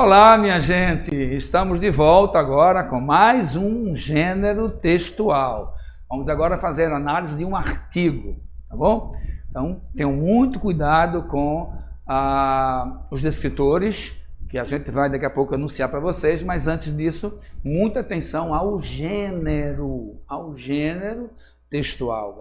Olá, minha gente! Estamos de volta agora com mais um gênero textual. Vamos agora fazer a análise de um artigo, tá bom? Então, tenham muito cuidado com os descritores, que a gente vai daqui a pouco anunciar para vocês, mas antes disso, muita atenção ao gênero textual,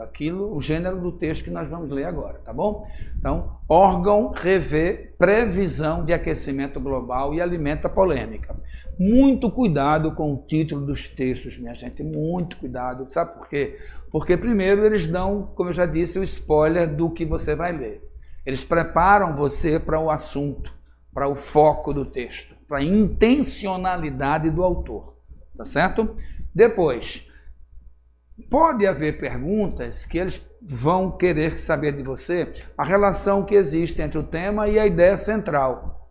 o gênero do texto que nós vamos ler agora, tá bom? Então, órgão revê previsão de aquecimento global e alimenta polêmica. Muito cuidado com o título dos textos, minha gente, muito cuidado. Sabe por quê? Porque primeiro eles dão, como eu já disse, o spoiler do que você vai ler. Eles preparam você para o assunto, para o foco do texto, para a intencionalidade do autor, tá certo? Depois, pode haver perguntas que eles vão querer saber de você a relação que existe entre o tema e a ideia central,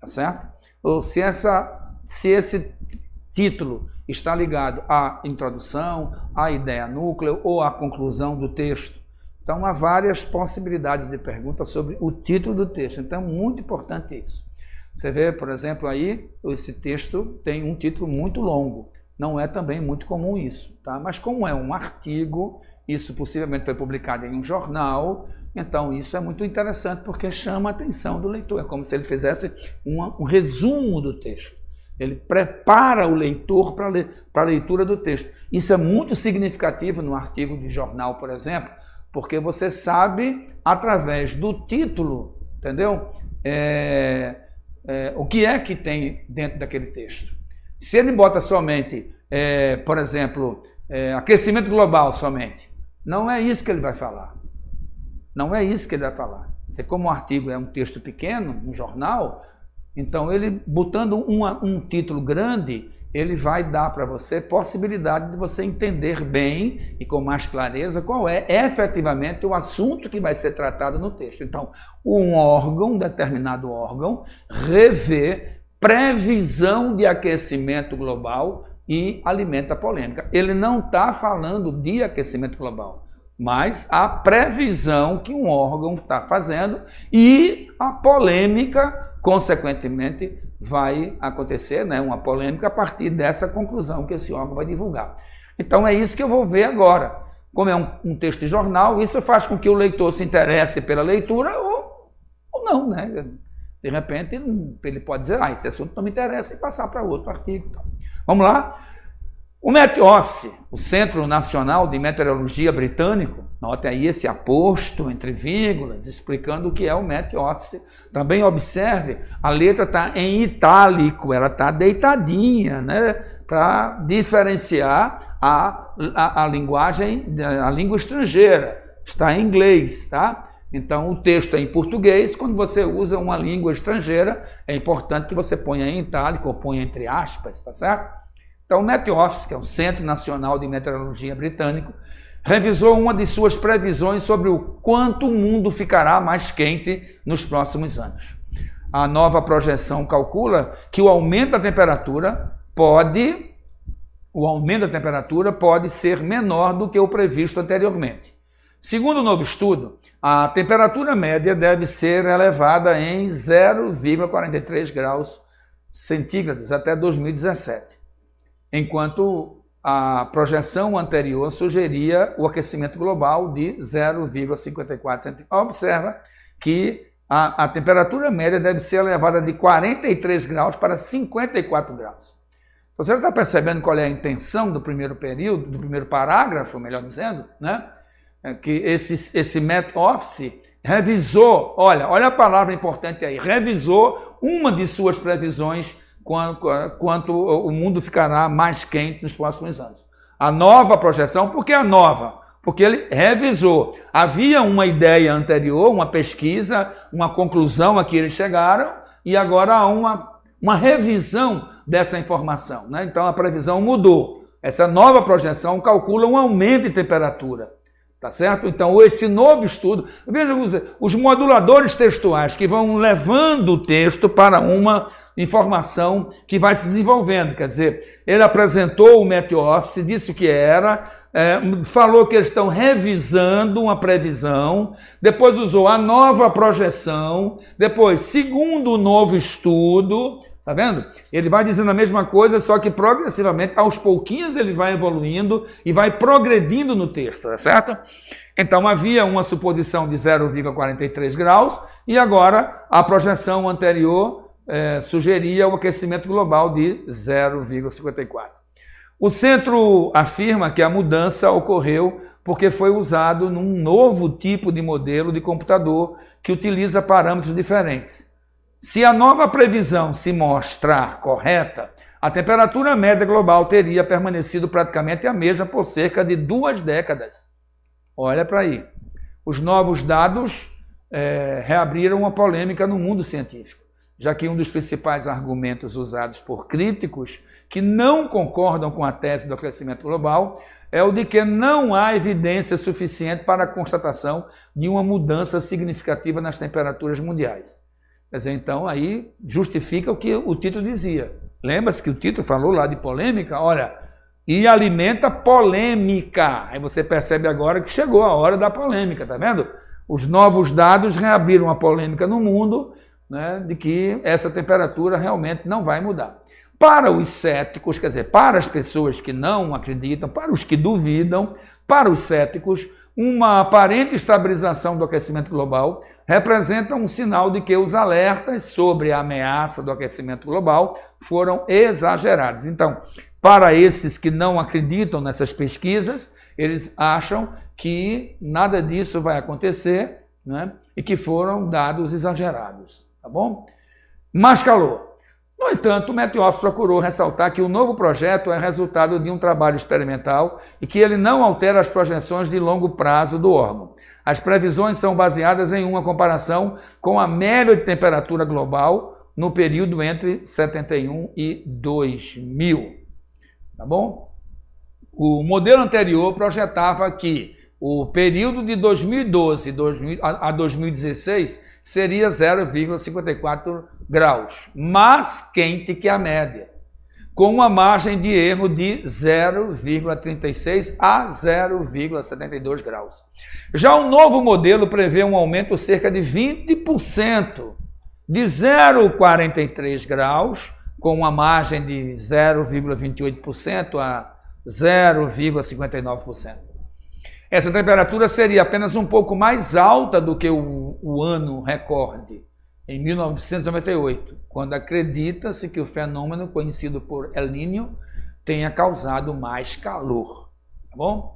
tá certo? Ou se esse título está ligado à introdução, à ideia núcleo ou à conclusão do texto. Então, há várias possibilidades de perguntas sobre o título do texto. Então, é muito importante isso. Você vê, por exemplo, aí, esse texto tem um título muito longo. Não é também muito comum isso, tá? Mas como é um artigo, isso possivelmente foi publicado em um jornal, então isso é muito interessante porque chama a atenção do leitor. É como se ele fizesse um resumo do texto. Ele prepara o leitor para a leitura do texto. Isso é muito significativo no artigo de jornal, por exemplo, porque você sabe, através do título, entendeu? O que é que tem dentro daquele texto. Se ele bota somente, por exemplo, aquecimento global somente, não é isso que ele vai falar. Não é isso que ele vai falar. Como o artigo é um texto pequeno, um jornal, então ele, botando um título grande, ele vai dar para você possibilidade de você entender bem e com mais clareza qual é efetivamente o assunto que vai ser tratado no texto. Então, um determinado órgão, revê previsão de aquecimento global e alimenta a polêmica. Ele não está falando de aquecimento global, mas a previsão que um órgão está fazendo e a polêmica, consequentemente, vai acontecer, né? Uma polêmica a partir dessa conclusão que esse órgão vai divulgar. Então é isso que eu vou ver agora. Como é um texto de jornal, isso faz com que o leitor se interesse pela leitura ou não, né? De repente, ele pode dizer, esse assunto não me interessa e passar para outro artigo. Então, vamos lá. O Met Office, o Centro Nacional de Meteorologia Britânico, note aí esse aposto entre vírgulas, explicando o que é o Met Office. Também observe, a letra está em itálico, ela está deitadinha, né? Para diferenciar a linguagem, a língua estrangeira. Está em inglês, tá? Então, o texto é em português. Quando você usa uma língua estrangeira, é importante que você ponha em itálico ou ponha entre aspas, tá certo? Então, o Met Office, que é o Centro Nacional de Meteorologia Britânico, revisou uma de suas previsões sobre o quanto o mundo ficará mais quente nos próximos anos. A nova projeção calcula que o aumento da temperatura pode ser menor do que o previsto anteriormente. Segundo o novo estudo, a temperatura média deve ser elevada em 0,43 graus centígrados até 2017. Enquanto a projeção anterior sugeria o aquecimento global de 0,54 centímetros. Observa que a temperatura média deve ser elevada de 43 graus para 54 graus. Você está percebendo qual é a intenção do primeiro período, do primeiro parágrafo, melhor dizendo, né? Que esse Met Office revisou, olha a palavra importante aí, revisou uma de suas previsões quanto o mundo ficará mais quente nos próximos anos. A nova projeção, por que a nova? Porque ele revisou. Havia uma ideia anterior, uma pesquisa, uma conclusão a que eles chegaram, e agora há uma revisão dessa informação, né? Então a previsão mudou. Essa nova projeção calcula um aumento de temperatura, tá certo? Então esse novo estudo, veja os moduladores textuais que vão levando o texto para uma informação que vai se desenvolvendo, quer dizer, ele apresentou o Met Office, disse o que era, falou que eles estão revisando uma previsão, depois usou a nova projeção, depois, segundo o novo estudo, Tá vendo? Ele vai dizendo a mesma coisa, só que progressivamente, aos pouquinhos, ele vai evoluindo e vai progredindo no texto, tá certo? Então havia uma suposição de 0,43 graus e agora a projeção anterior sugeria o aquecimento global de 0,54. O centro afirma que a mudança ocorreu porque foi usado num novo tipo de modelo de computador que utiliza parâmetros diferentes. Se a nova previsão se mostrar correta, a temperatura média global teria permanecido praticamente a mesma por cerca de 2 décadas. Olha para aí. Os novos dados reabriram uma polêmica no mundo científico, já que um dos principais argumentos usados por críticos que não concordam com a tese do aquecimento global é o de que não há evidência suficiente para a constatação de uma mudança significativa nas temperaturas mundiais. Quer dizer, então aí justifica o que o título dizia. Lembra-se que o título falou lá de polêmica? Olha, e alimenta polêmica. Aí você percebe agora que chegou a hora da polêmica, tá vendo? Os novos dados reabriram a polêmica no mundo, né, de que essa temperatura realmente não vai mudar. Para os céticos, quer dizer, para as pessoas que não acreditam, para os que duvidam, para os céticos, uma aparente estabilização do aquecimento global representa um sinal de que os alertas sobre a ameaça do aquecimento global foram exagerados. Então, para esses que não acreditam nessas pesquisas, eles acham que nada disso vai acontecer, né, e que foram dados exagerados, tá bom? Mais calor. No entanto, o Met-Office procurou ressaltar que o novo projeto é resultado de um trabalho experimental e que ele não altera as projeções de longo prazo do órgão. As previsões são baseadas em uma comparação com a média de temperatura global no período entre 71 e 2000. Tá bom? O modelo anterior projetava que o período de 2012 a 2016 seria 0,54 graus, mais quente que a média, com uma margem de erro de 0,36 a 0,72 graus. Já o novo modelo prevê um aumento cerca de 20%, de 0,43 graus, com uma margem de 0,28% a 0,59%. Essa temperatura seria apenas um pouco mais alta do que o ano recorde, em 1998, quando acredita-se que o fenômeno conhecido por El Niño tenha causado mais calor. Tá bom?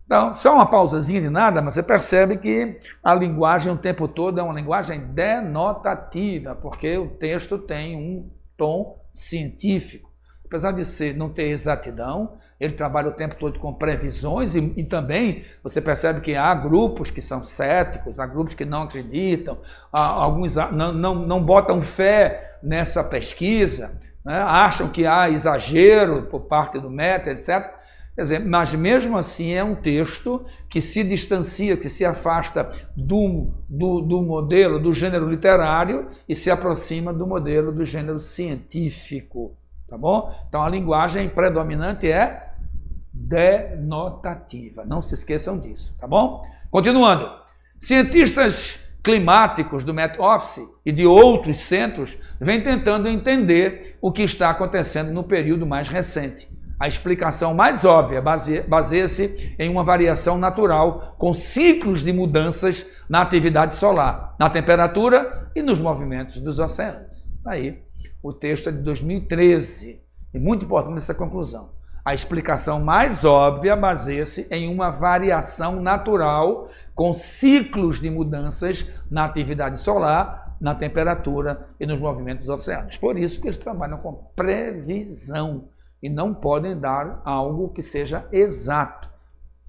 Então, só uma pausazinha de nada, mas você percebe que a linguagem o tempo todo é uma linguagem denotativa, porque o texto tem um tom científico. Apesar de não ter exatidão, ele trabalha o tempo todo com previsões e também você percebe que há grupos que são céticos, há grupos que não acreditam, alguns não botam fé nessa pesquisa, né? Acham que há exagero por parte do Met, etc. Quer dizer, mas mesmo assim é um texto que se distancia, que se afasta do modelo do gênero literário e se aproxima do modelo do gênero científico. Tá bom? Então a linguagem predominante é denotativa. Não se esqueçam disso, tá bom? Continuando. Cientistas climáticos do Met-Office e de outros centros vêm tentando entender o que está acontecendo no período mais recente. A explicação mais óbvia baseia-se em uma variação natural com ciclos de mudanças na atividade solar, na temperatura e nos movimentos dos oceanos. Aí, o texto é de 2013 e muito importante essa conclusão. A explicação mais óbvia baseia-se em uma variação natural com ciclos de mudanças na atividade solar, na temperatura e nos movimentos dos oceanos. Por isso que eles trabalham com previsão e não podem dar algo que seja exato.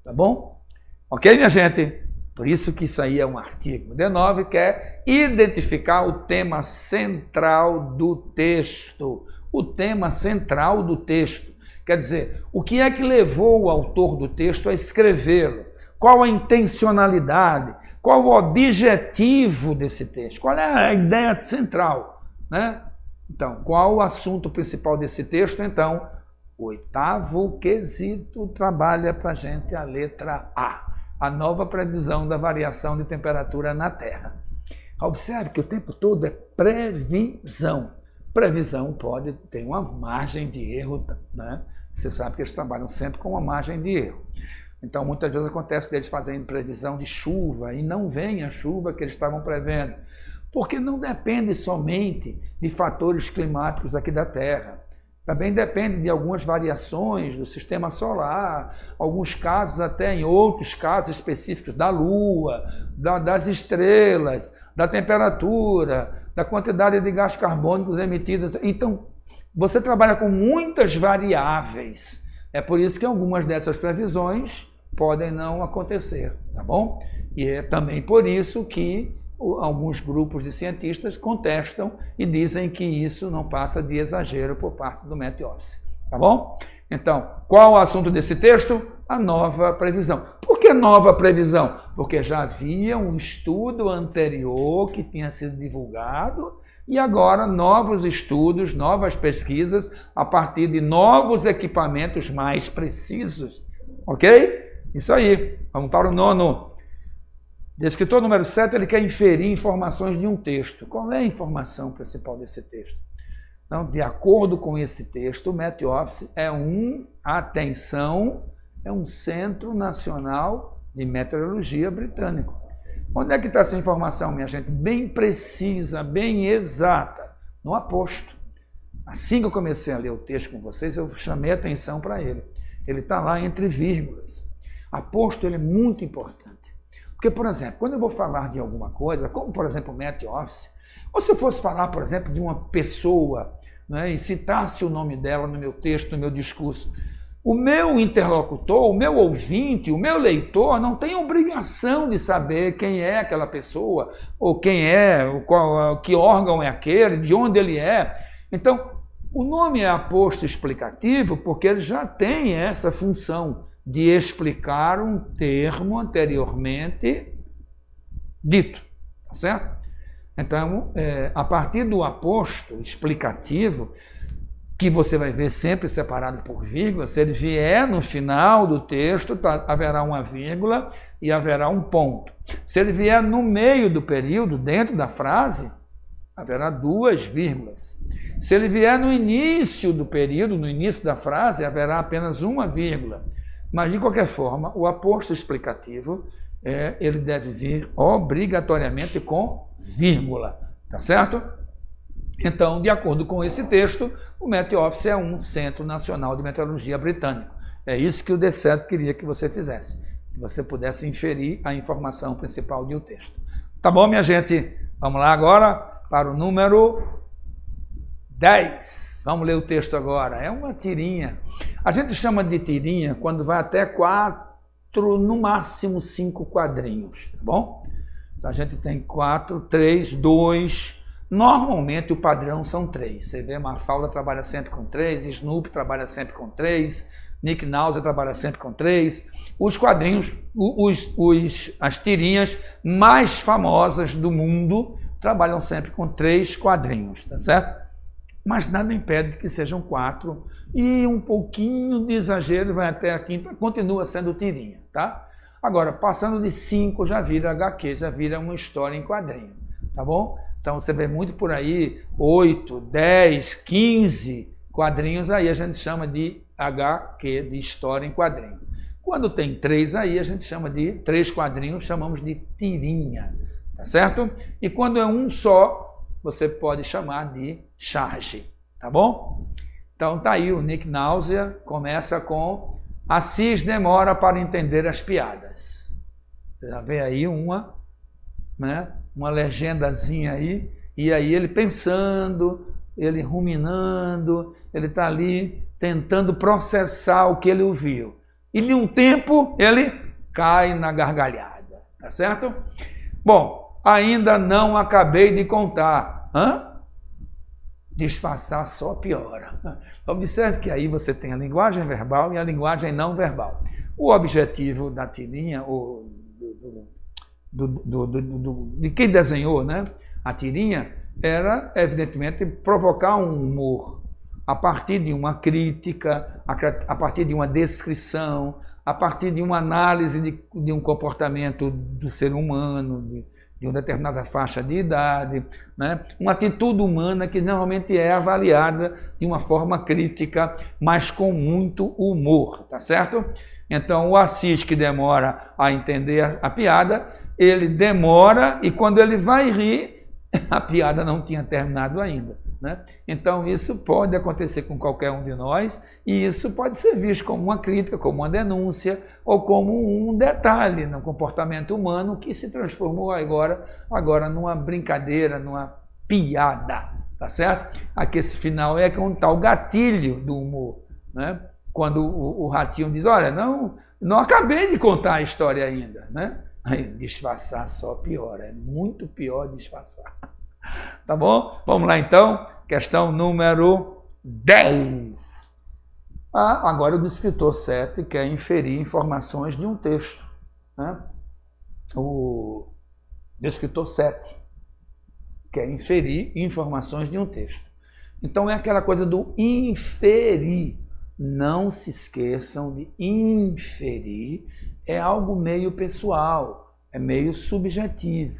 Tá bom? Ok, minha gente? Por isso que isso aí é um artigo. D9 quer identificar o tema central do texto. O tema central do texto. Quer dizer, o que é que levou o autor do texto a escrevê-lo? Qual a intencionalidade? Qual o objetivo desse texto? Qual é a ideia central? Né? Então, qual o assunto principal desse texto? Então, o oitavo quesito trabalha para a gente a letra A. A nova previsão da variação de temperatura na Terra. Observe que o tempo todo é previsão. Previsão pode ter uma margem de erro, né? Você sabe que eles trabalham sempre com uma margem de erro. Então, muitas vezes acontece deles fazendo previsão de chuva e não vem a chuva que eles estavam prevendo, porque não depende somente de fatores climáticos aqui da Terra. Também depende de algumas variações do sistema solar, alguns casos até em outros casos específicos da Lua, das estrelas, da temperatura, da quantidade de gás carbônico emitidos. Então, você trabalha com muitas variáveis. É por isso que algumas dessas previsões podem não acontecer, tá bom? E é também por isso que alguns grupos de cientistas contestam e dizem que isso não passa de exagero por parte do Met Office, tá bom? Então, qual o assunto desse texto? A nova previsão. Por que nova previsão? Porque já havia um estudo anterior que tinha sido divulgado e agora novos estudos, novas pesquisas a partir de novos equipamentos mais precisos, ok? Isso aí, vamos para o nono. Descritor número 7, ele quer inferir informações de um texto. Qual é a informação principal desse texto? Então, de acordo com esse texto, o Met Office é um Centro Nacional de Meteorologia britânico. Onde é que está essa informação, minha gente? Bem precisa, bem exata, no aposto. Assim que eu comecei a ler o texto com vocês, eu chamei a atenção para ele. Ele está lá entre vírgulas. Aposto ele é muito importante. Porque, por exemplo, quando eu vou falar de alguma coisa, como, por exemplo, o Met Office, ou se eu fosse falar, por exemplo, de uma pessoa, né, e citasse o nome dela no meu texto, no meu discurso, o meu interlocutor, o meu ouvinte, o meu leitor não tem obrigação de saber quem é aquela pessoa, ou quem é, que órgão é aquele, de onde ele é. Então, o nome é aposto explicativo porque ele já tem essa função de explicar um termo anteriormente dito, tá certo? Então, a partir do aposto explicativo, que você vai ver sempre separado por vírgula, se ele vier no final do texto, haverá uma vírgula e haverá um ponto. Se ele vier no meio do período, dentro da frase, haverá duas vírgulas. Se ele vier no início do período, no início da frase, haverá apenas uma vírgula. Mas, de qualquer forma, o aposto explicativo, ele deve vir obrigatoriamente com vírgula, tá certo? Então, de acordo com esse texto, o Met Office é um Centro Nacional de Meteorologia britânico. É isso que o D7 queria que você fizesse, que você pudesse inferir a informação principal do texto. Tá bom, minha gente? Vamos lá agora para o número 10. Vamos ler o texto agora. É uma tirinha. A gente chama de tirinha quando vai até 4, no máximo 5 quadrinhos, tá bom? Então a gente tem 4, 3, 2. Normalmente o padrão são 3. Você vê, Mafalda trabalha sempre com 3, Snoopy trabalha sempre com 3, Nick Nauser trabalha sempre com 3. Os quadrinhos, as tirinhas mais famosas do mundo trabalham sempre com 3 quadrinhos, tá certo? Mas nada impede que sejam 4 e um pouquinho de exagero vai até a 5ª, continua sendo tirinha, tá? Agora, passando de 5 já vira HQ, já vira uma história em quadrinho, tá bom? Então você vê muito por aí 8, 10, 15 quadrinhos, aí a gente chama de HQ, de história em quadrinho. Quando tem 3 aí, a gente chama de 3 quadrinhos, chamamos de tirinha, tá certo? E quando é um só, você pode chamar de charge, tá bom? Então tá aí, o Nick Nauser começa com: Assis demora para entender as piadas. Você já vê aí uma legendazinha aí, e aí ele pensando, ele ruminando, ele está ali tentando processar o que ele ouviu. E de um tempo ele cai na gargalhada, tá certo? Bom, ainda não acabei de contar. Disfarçar só piora. Observe que aí você tem a linguagem verbal e a linguagem não verbal. O objetivo da tirinha, de quem desenhou, né, a tirinha, era, evidentemente, provocar um humor a partir de uma crítica, a partir de uma descrição, a partir de uma análise de um comportamento do ser humano, de uma determinada faixa de idade, né? Uma atitude humana que normalmente é avaliada de uma forma crítica, mas com muito humor, tá certo? Então o Assis, que demora a entender a piada, ele demora e quando ele vai rir, a piada não tinha terminado ainda, né? Então isso pode acontecer com qualquer um de nós e isso pode ser visto como uma crítica, como uma denúncia ou como um detalhe no comportamento humano que se transformou agora numa brincadeira, numa piada, tá certo? Aqui esse final é com um tal gatilho do humor, né? Quando o ratinho diz, olha, não acabei de contar a história ainda, né? Aí, disfarçar só piora, é muito pior disfarçar. Tá bom? Vamos lá então, questão número 10. Agora o descritor 7 quer inferir informações de um texto, né? O descritor 7 quer inferir informações de um texto. Então é aquela coisa do inferir. Não se esqueçam de inferir, é algo meio pessoal, é meio subjetivo.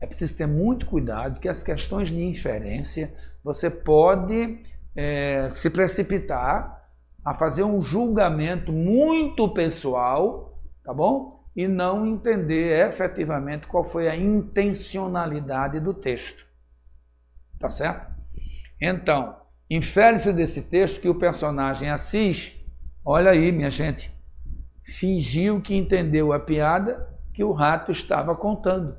É preciso ter muito cuidado, porque as questões de inferência, você pode se precipitar a fazer um julgamento muito pessoal, tá bom? E não entender efetivamente qual foi a intencionalidade do texto. Tá certo? Então, infere-se desse texto que o personagem Assis, olha aí, minha gente, fingiu que entendeu a piada que o rato estava contando.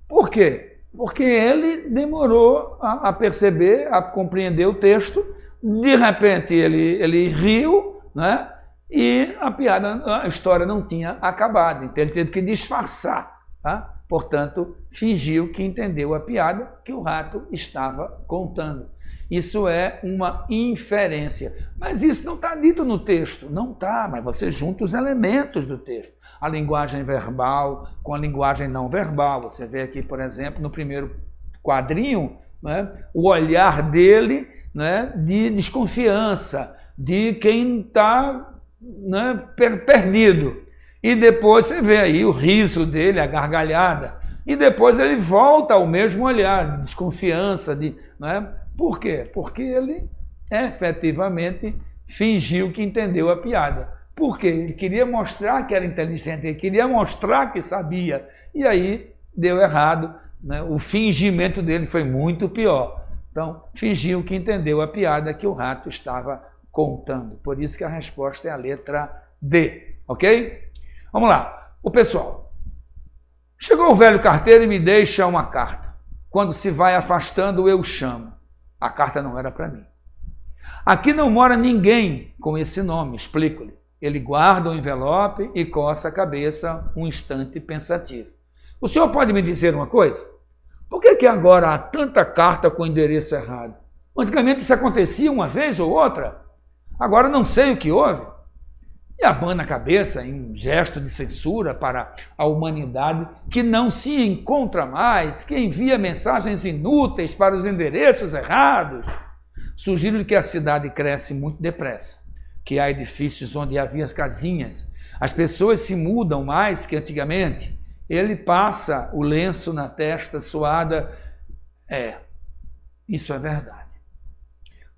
Por quê? Porque ele demorou a perceber, a compreender o texto, de repente ele riu, né? E a história não tinha acabado, então ele teve que disfarçar, tá? Portanto, fingiu que entendeu a piada que o rato estava contando. Isso é uma inferência. Mas isso não está dito no texto. Não está, mas você junta os elementos do texto. A linguagem verbal com a linguagem não verbal. Você vê aqui, por exemplo, no primeiro quadrinho, né, o olhar dele, né, de desconfiança, de quem está, né, perdido. E depois você vê aí o riso dele, a gargalhada. E depois ele volta ao mesmo olhar, de desconfiança, né? Por quê? Porque ele efetivamente fingiu que entendeu a piada. Por quê? Ele queria mostrar que era inteligente, ele queria mostrar que sabia. E aí deu errado, né? O fingimento dele foi muito pior. Então, fingiu que entendeu a piada que o rato estava contando. Por isso que a resposta é a letra D, ok? Vamos lá. O pessoal. Chegou o velho carteiro e me deixa uma carta. Quando se vai afastando, eu chamo. A carta não era para mim. Aqui não mora ninguém com esse nome, explico-lhe. Ele guarda o envelope e coça a cabeça um instante pensativo. O senhor pode me dizer uma coisa? Por que agora há tanta carta com endereço errado? Antigamente isso acontecia uma vez ou outra. Agora não sei o que houve. E abana a cabeça em um gesto de censura para a humanidade que não se encontra mais, que envia mensagens inúteis para os endereços errados. Sugiro-lhe que a cidade cresce muito depressa, que há edifícios onde havia as casinhas. As pessoas se mudam mais que antigamente. Ele passa o lenço na testa suada. Isso é verdade.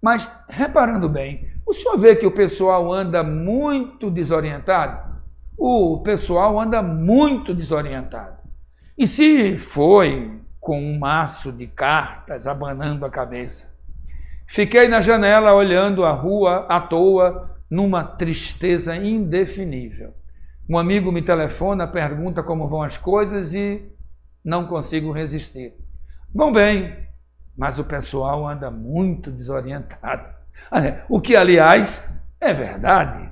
Mas, reparando bem, o senhor vê que o pessoal anda muito desorientado? O pessoal anda muito desorientado. E se foi com um maço de cartas abanando a cabeça? Fiquei na janela olhando a rua à toa, numa tristeza indefinível. Um amigo me telefona, pergunta como vão as coisas e não consigo resistir. Vão bem, mas o pessoal anda muito desorientado. O que, aliás, é verdade.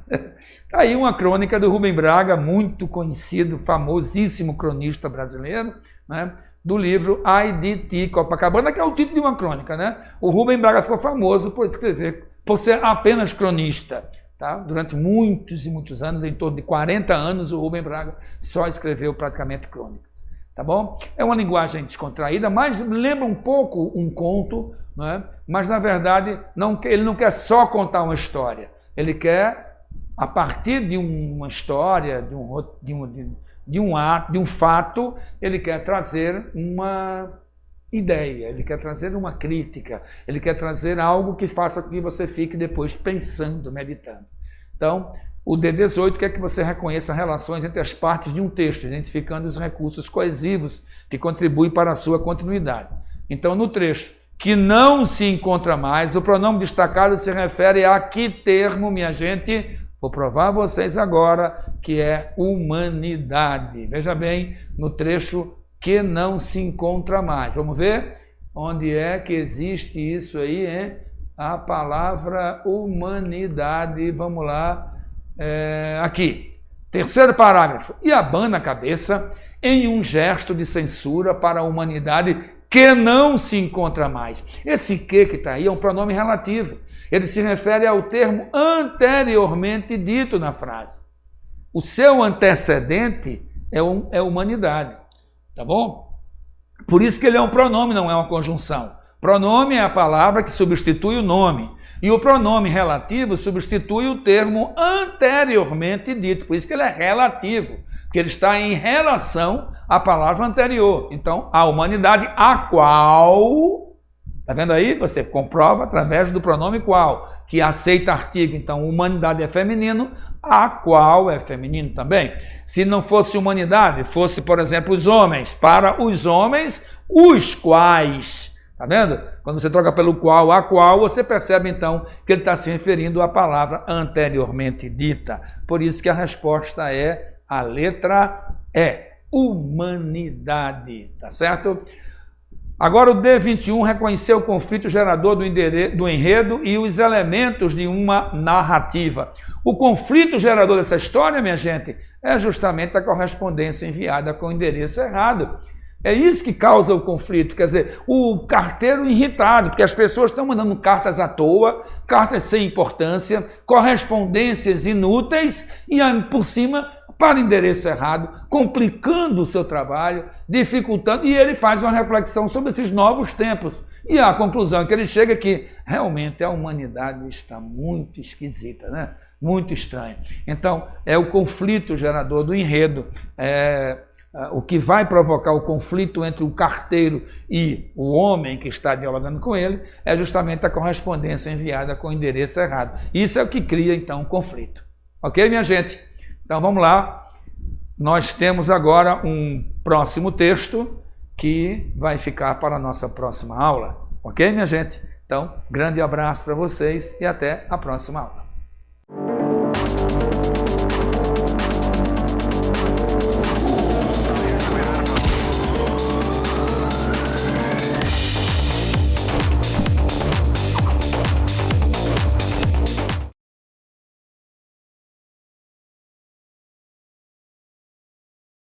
Está aí uma crônica do Rubem Braga, muito conhecido, famosíssimo cronista brasileiro, né, do livro Ai de Ti, Copacabana, que é o título de uma crônica, né? O Rubem Braga ficou famoso por escrever, por ser apenas cronista. Tá? Durante muitos e muitos anos, em torno de 40 anos, o Rubem Braga só escreveu praticamente crônicas. Tá bom? É uma linguagem descontraída, mas lembra um pouco um conto, não é? Mas na verdade ele não quer só contar uma história, ele quer a partir de uma história, de um ato, de um fato, ele quer trazer uma ideia, ele quer trazer uma crítica, ele quer trazer algo que faça com que você fique depois pensando, meditando. Então, o D18 quer que você reconheça relações entre as partes de um texto, identificando os recursos coesivos que contribuem para a sua continuidade. Então, no trecho que não se encontra mais, o pronome destacado se refere a que termo, minha gente? Vou provar a vocês agora que é humanidade. Veja bem, no trecho que não se encontra mais. Vamos ver onde é que existe isso aí, hein? A palavra humanidade. Vamos lá. Aqui. Terceiro parágrafo. E abana a cabeça em um gesto de censura para a humanidade que não se encontra mais. Esse que está aí é um pronome relativo. Ele se refere ao termo anteriormente dito na frase. O seu antecedente é humanidade. Tá bom? Por isso que ele é um pronome, não é uma conjunção. Pronome é a palavra que substitui o nome. E o pronome relativo substitui o termo anteriormente dito. Por isso que ele é relativo. Porque ele está em relação à palavra anterior. Então, a humanidade a qual... Tá vendo aí? Você comprova através do pronome qual, que aceita artigo. Então, humanidade é feminino, a qual é feminino também. Se não fosse humanidade, fosse, por exemplo, os homens. Para os homens, os quais. Tá vendo? Quando você troca pelo qual, a qual, você percebe então que ele está se referindo à palavra anteriormente dita. Por isso que a resposta é a letra E. Humanidade. Tá certo? Agora o D21 reconheceu o conflito gerador do enredo e os elementos de uma narrativa. O conflito gerador dessa história, minha gente, é justamente a correspondência enviada com o endereço errado. É isso que causa o conflito, quer dizer, o carteiro irritado, porque as pessoas estão mandando cartas à toa, cartas sem importância, correspondências inúteis e, por cima, para o endereço errado, complicando o seu trabalho, dificultando, e ele faz uma reflexão sobre esses novos tempos. E a conclusão que ele chega é que realmente a humanidade está muito esquisita, né? Muito estranha. Então, é o conflito gerador do enredo, o que vai provocar o conflito entre o carteiro e o homem que está dialogando com ele, é justamente a correspondência enviada com o endereço errado. Isso é o que cria, então, o conflito. Ok, minha gente? Então, vamos lá. Nós temos agora um próximo texto que vai ficar para a nossa próxima aula. Ok, minha gente? Então, grande abraço para vocês e até a próxima aula.